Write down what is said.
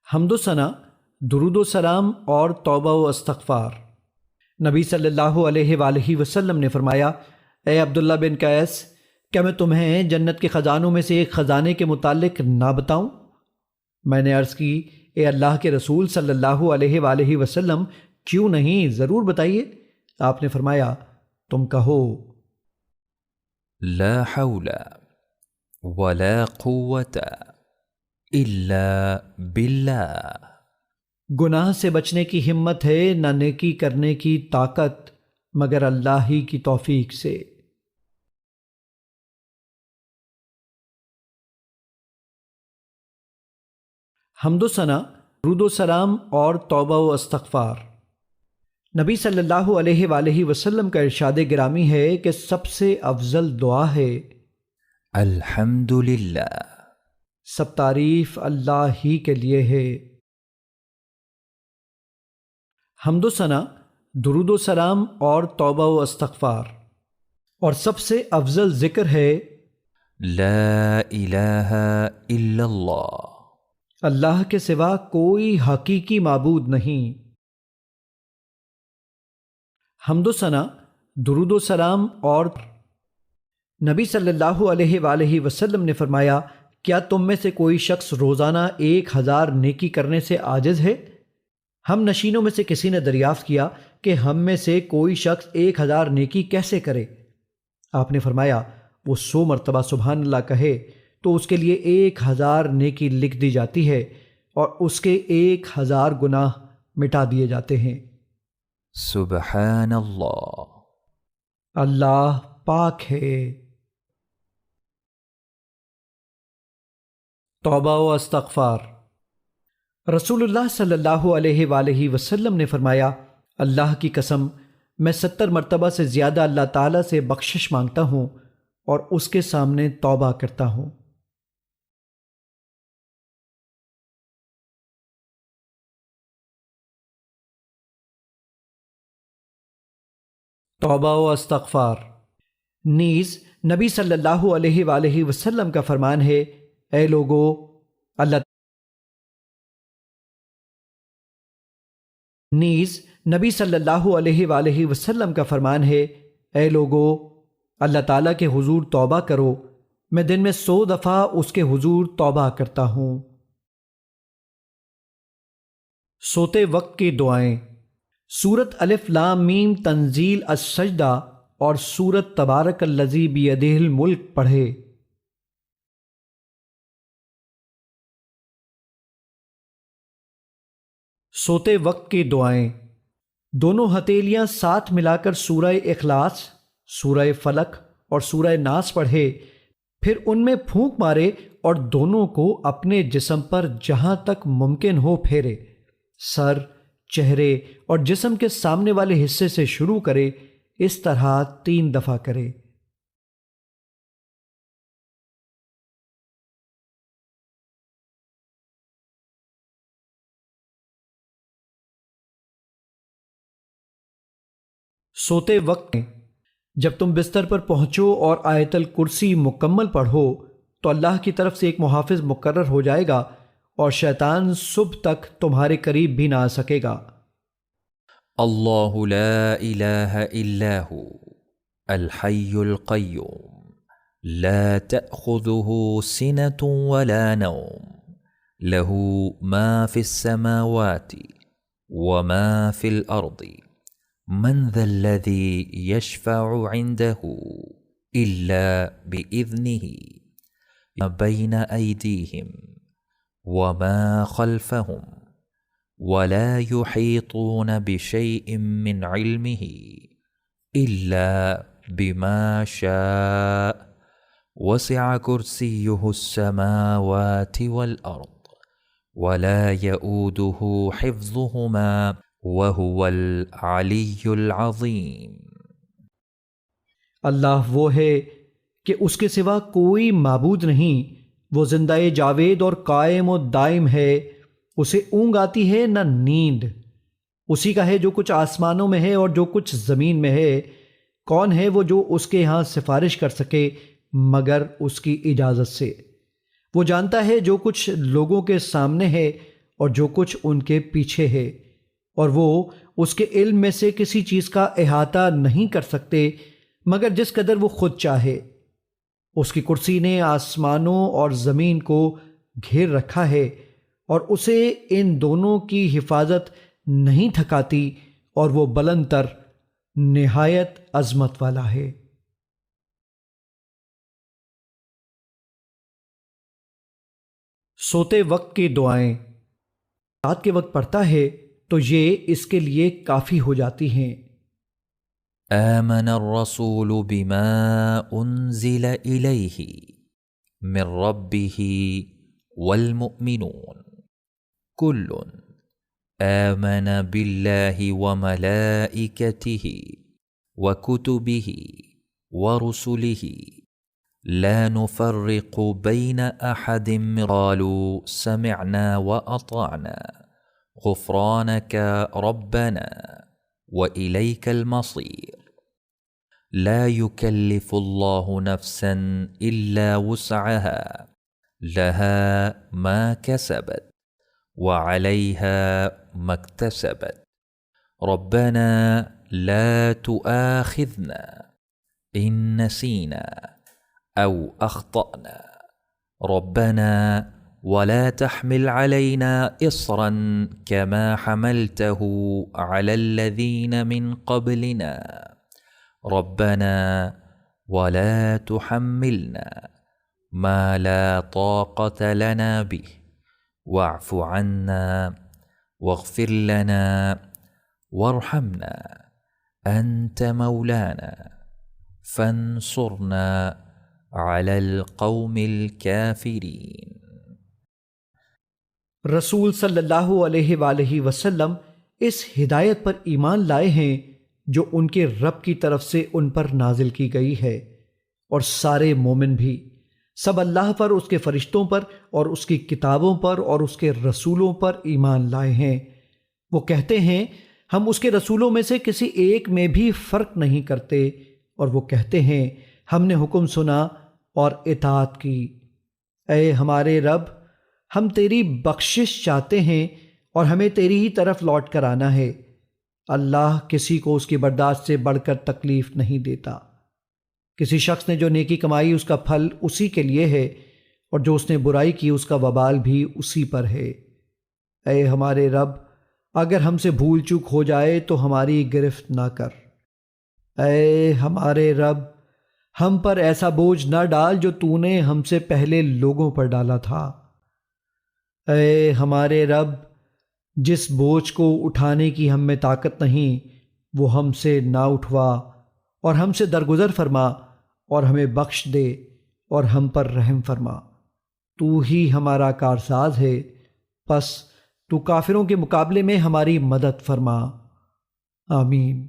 حمد و ثنا، درود و سلام اور توبہ و استغفار۔ نبی صلی اللہ علیہ وآلہ وسلم نے فرمایا، اے عبداللہ بن قیس، کیا میں تمہیں جنت کے خزانوں میں سے ایک خزانے کے متعلق نہ بتاؤں؟ میں نے عرض کی، اے اللہ کے رسول صلی اللہ علیہ وآلہ وسلم، کیوں نہیں، ضرور بتائیے۔ آپ نے فرمایا، تم کہو لا حول ولا قوت الا باللہ۔ گناہ سے بچنے کی ہمت ہے، نہ نیکی کرنے کی طاقت مگر اللہ ہی کی توفیق سے۔ حمد و ثنا، درود و سلام اور توبہ و استغفار۔ نبی صلی اللہ علیہ وآلہ وسلم کا ارشاد گرامی ہے کہ سب سے افضل دعا ہے الحمد للہ، سب تعریف اللہ ہی کے لیے ہے۔ حمد و ثنا، درود و سلام اور توبہ و استغفار۔ اور سب سے افضل ذکر ہے لا الہ الا اللہ، اللہ کے سوا کوئی حقیقی معبود نہیں۔ حمد و ثنا، درود و سلام اور نبی صلی اللہ علیہ وآلہ وسلم نے فرمایا، کیا تم میں سے کوئی شخص روزانہ 1000 نیکی کرنے سے عاجز ہے؟ ہم نشینوں میں سے کسی نے دریافت کیا کہ ہم میں سے کوئی شخص 1000 نیکی کیسے کرے؟ آپ نے فرمایا، وہ 100 مرتبہ سبحان اللہ کہے تو اس کے لیے 1000 نیکی لکھ دی جاتی ہے اور اس کے 1000 گناہ مٹا دیے جاتے ہیں۔ سبحان اللہ، اللہ پاک ہے۔ توبہ و استغفار۔ رسول اللہ صلی اللہ علیہ وآلہ وسلم نے فرمایا، اللہ کی قسم، میں 70 مرتبہ سے زیادہ اللہ تعالیٰ سے بخشش مانگتا ہوں اور اس کے سامنے توبہ کرتا ہوں۔ توبہ و استغفار۔ نیز نبی صلی اللہ علیہ وآلہ وسلم کا فرمان ہے، اے لوگو، نبی صلی اللہ علیہ وآلہ وسلم کا فرمان ہے، اے لوگو، اللہ تعالیٰ کے حضور توبہ کرو، میں دن میں 100 دفعہ اس کے حضور توبہ کرتا ہوں۔ سوتے وقت کی دعائیں۔ سورت الف لام میم تنزیل السجدہ اور سورت تبارک الذی بیدہ الملک پڑھے۔ سوتے وقت کی دعائیں۔ دونوں ہتھیلیاں ساتھ ملا کر سورہ اخلاص، سورہ فلق اور سورہ ناس پڑھے، پھر ان میں پھونک مارے اور دونوں کو اپنے جسم پر جہاں تک ممکن ہو پھیرے۔ سر، چہرے اور جسم کے سامنے والے حصے سے شروع کرے، اس طرح 3 دفعہ کرے۔ سوتے وقت جب تم بستر پر پہنچو اور آیت الکرسی مکمل پڑھو تو اللہ کی طرف سے ایک محافظ مقرر ہو جائے گا اور شیطان صبح تک تمہارے قریب بھی نہ آ سکے گا۔ اللہ لا الہ الا ہو الحی القیوم لا تأخذه سنة ولا نوم له ما في السماوات وما في الأرض من ذا الذي يشفع عنده إلا بإذنه بين أيديهم وما خلفهم ولا يحيطون بشيء من علمه إلا بما شاء وسع كرسيه السماوات والأرض ولا يؤوده حفظهما وهو العلی العظیم۔ اللہ وہ ہے کہ اس کے سوا کوئی معبود نہیں، وہ زندہ جاوید اور قائم و دائم ہے، اسے اونگ آتی ہے نہ نیند، اسی کا ہے جو کچھ آسمانوں میں ہے اور جو کچھ زمین میں ہے۔ کون ہے وہ جو اس کے ہاں سفارش کر سکے مگر اس کی اجازت سے؟ وہ جانتا ہے جو کچھ لوگوں کے سامنے ہے اور جو کچھ ان کے پیچھے ہے، اور وہ اس کے علم میں سے کسی چیز کا احاطہ نہیں کر سکتے مگر جس قدر وہ خود چاہے۔ اس کی کرسی نے آسمانوں اور زمین کو گھیر رکھا ہے، اور اسے ان دونوں کی حفاظت نہیں تھکاتی، اور وہ بلند تر نہایت عظمت والا ہے۔ سوتے وقت کی دعائیں۔ رات کے وقت پڑھتا ہے تو یہ اس کے لیے کافی ہو جاتی ہیں۔ آمن الرسول بما انزل الیہ من ربہ والمؤمنون کل آمن باللہ وملائکتہ وکتبہ ورسلہ لا نفرق بین احد قالوا سمعنا واطعنا غفرانک ربنا وإليك المصير لا يكلف الله نفسا إلا وسعها لها ما كسبت وعليها ما اكتسبت ربنا لا تؤاخذنا إن نسينا أو أخطأنا ربنا ولا تحمل علينا إصرا كما حملته على الذين من قبلنا ربنا ولا تحملنا ما لا طاقة لنا به واعف عنا واغفر لنا وارحمنا أنت مولانا فانصرنا على القوم الكافرين۔ رسول صلی اللہ علیہ وآلہ وسلم اس ہدایت پر ایمان لائے ہیں جو ان کے رب کی طرف سے ان پر نازل کی گئی ہے، اور سارے مومن بھی سب اللہ پر، اس کے فرشتوں پر اور اس کی کتابوں پر اور اس کے رسولوں پر ایمان لائے ہیں۔ وہ کہتے ہیں ہم اس کے رسولوں میں سے کسی ایک میں بھی فرق نہیں کرتے، اور وہ کہتے ہیں ہم نے حکم سنا اور اطاعت کی۔ اے ہمارے رب، ہم تیری بخشش چاہتے ہیں اور ہمیں تیری ہی طرف لوٹ کر آنا ہے۔ اللہ کسی کو اس کی برداشت سے بڑھ کر تکلیف نہیں دیتا۔ کسی شخص نے جو نیکی کمائی اس کا پھل اسی کے لیے ہے، اور جو اس نے برائی کی اس کا وبال بھی اسی پر ہے۔ اے ہمارے رب، اگر ہم سے بھول چوک ہو جائے تو ہماری گرفت نہ کر۔ اے ہمارے رب، ہم پر ایسا بوجھ نہ ڈال جو تو نے ہم سے پہلے لوگوں پر ڈالا تھا۔ اے ہمارے رب، جس بوجھ کو اٹھانے کی ہم میں طاقت نہیں وہ ہم سے نہ اٹھوا، اور ہم سے درگزر فرما اور ہمیں بخش دے اور ہم پر رحم فرما۔ تو ہی ہمارا کارساز ہے، پس تو کافروں کے مقابلے میں ہماری مدد فرما۔ آمین۔